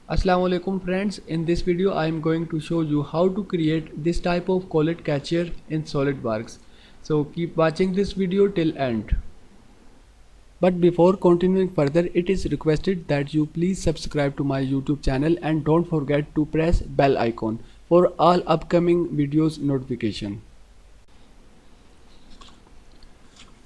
Assalamu alaikum friends. In this video I am going to show you how to create this type of collet catcher in SolidWorks. So keep watching this video till end. But before continuing further, it is requested that you please subscribe to my YouTube channel and don't forget to press bell icon for all upcoming videos notification.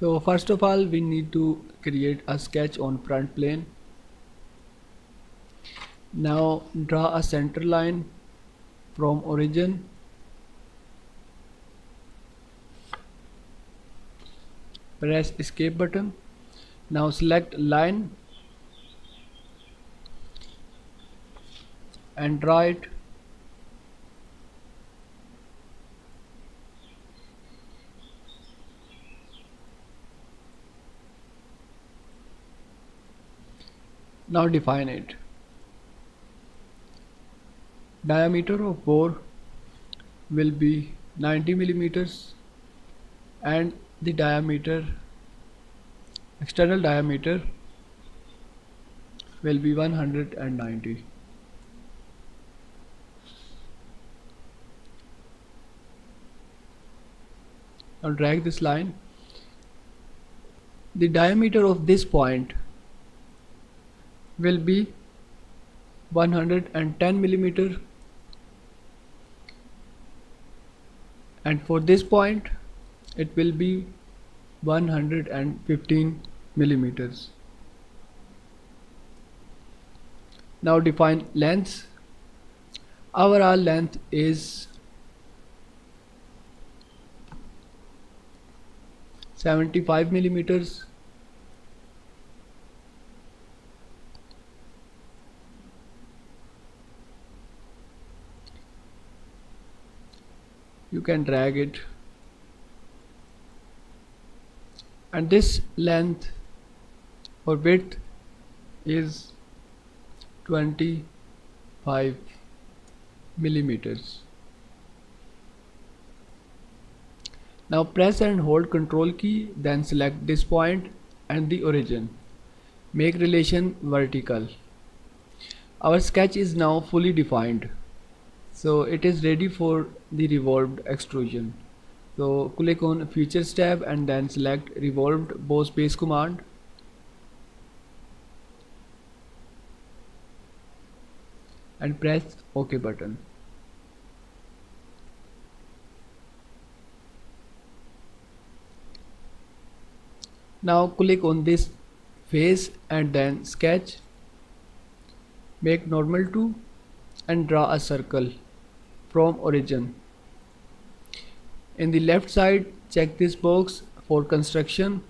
So first of all we need to create a sketch on front plane. Now draw a center line from origin, press escape button. Now select line and draw it. Now define it. Diameter of bore will be 90 millimeters and the external diameter will be 190. Now drag this line. The diameter of this point will be 110 millimeter, and for this point it will be 115 millimeters. Now define length. Overall length is 75 millimeters. You can drag it, and this length or width is 25 millimeters. Now press and hold Ctrl key, then select this point and the origin. Make relation vertical. Our sketch is now fully defined, so it is ready for the revolved extrusion. So click on Features tab and then select Revolved Bow Space command. And press OK button. Now click on this face and then sketch. Make normal to and draw a circle from origin. In the left side, check this box for construction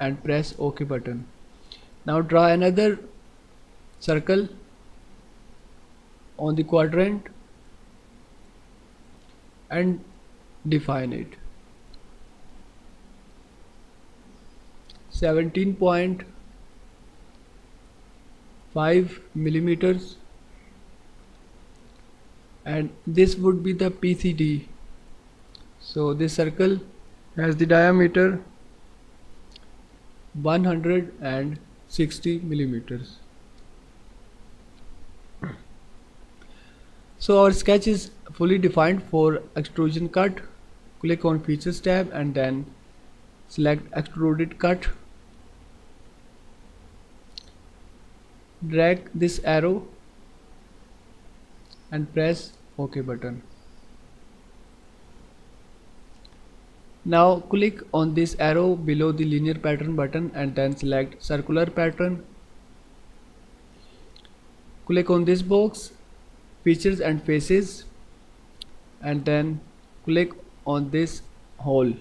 and press OK button. Now draw another circle on the quadrant and define it. 17.5 millimeters, and this would be the PCD. So this circle has the diameter 160 millimeters. So our sketch is fully defined for extrusion cut. Click on Features tab and then select Extruded Cut. Drag this arrow and press OK button. Now click on this arrow below the linear pattern button and then select circular pattern. Click on this box, features and faces, and then click on this hole.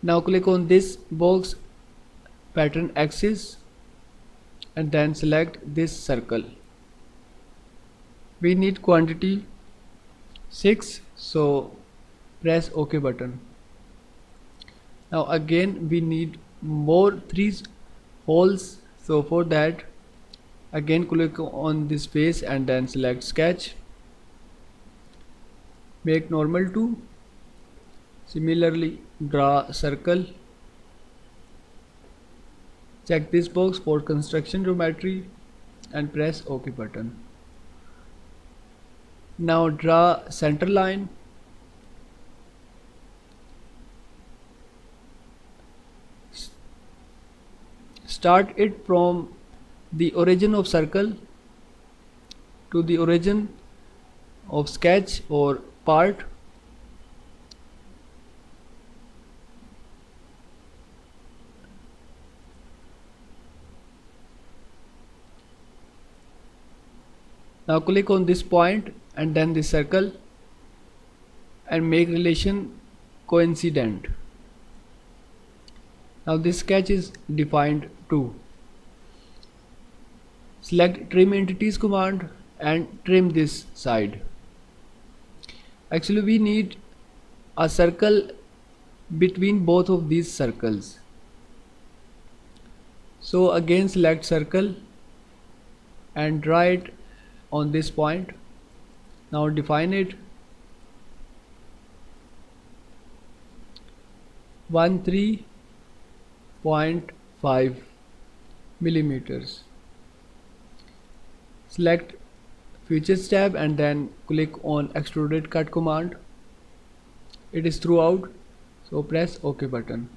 Now click on this box, pattern axis, and then select this circle. We need quantity 6, so press OK button. Now again we need more 3 holes, so for that again click on this face and then select sketch. Make normal to. Similarly draw a circle. Check this box for construction geometry and press OK button. Now draw center line. Start it from the origin of circle to the origin of sketch or part. Now click on this point and then this circle and make relation coincident. Now this sketch is defined too. Select trim entities command and trim this side. Actually we need a circle between both of these circles. So again select circle and draw it on this point. Now define it 13.5 millimeters. Select features tab and then click on extruded cut command. It is throughout, so press OK button.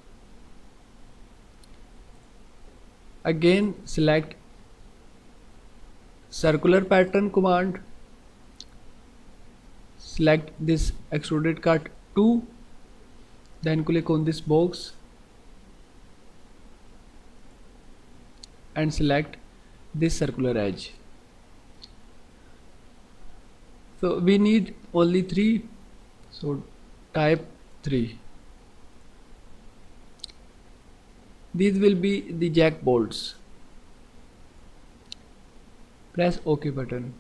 Again select circular pattern command. Select this extruded cut 2, then click on this box and select this circular edge. So we need only 3, so type 3. These will be the jack bolts. Press OK button.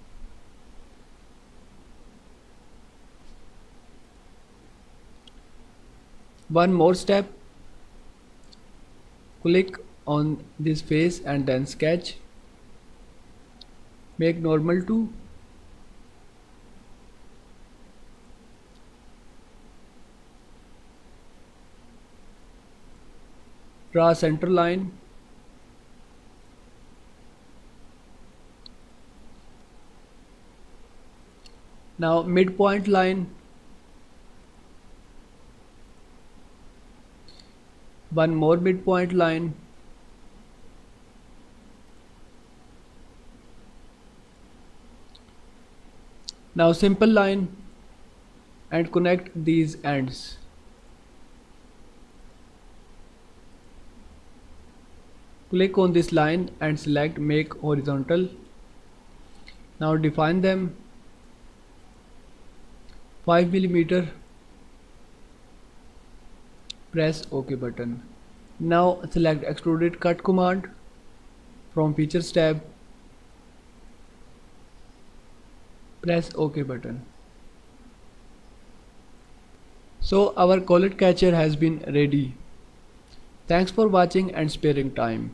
One more step. Click on this face and then sketch. Make normal to. Draw center line. Now midpoint line. One more midpoint line. Now simple line and connect these ends. Click on this line and select make horizontal. Now define them 5 mm. Press OK button. Now select extruded cut command from features tab. Press OK button. So our collet catcher has been ready. Thanks for watching and sparing time.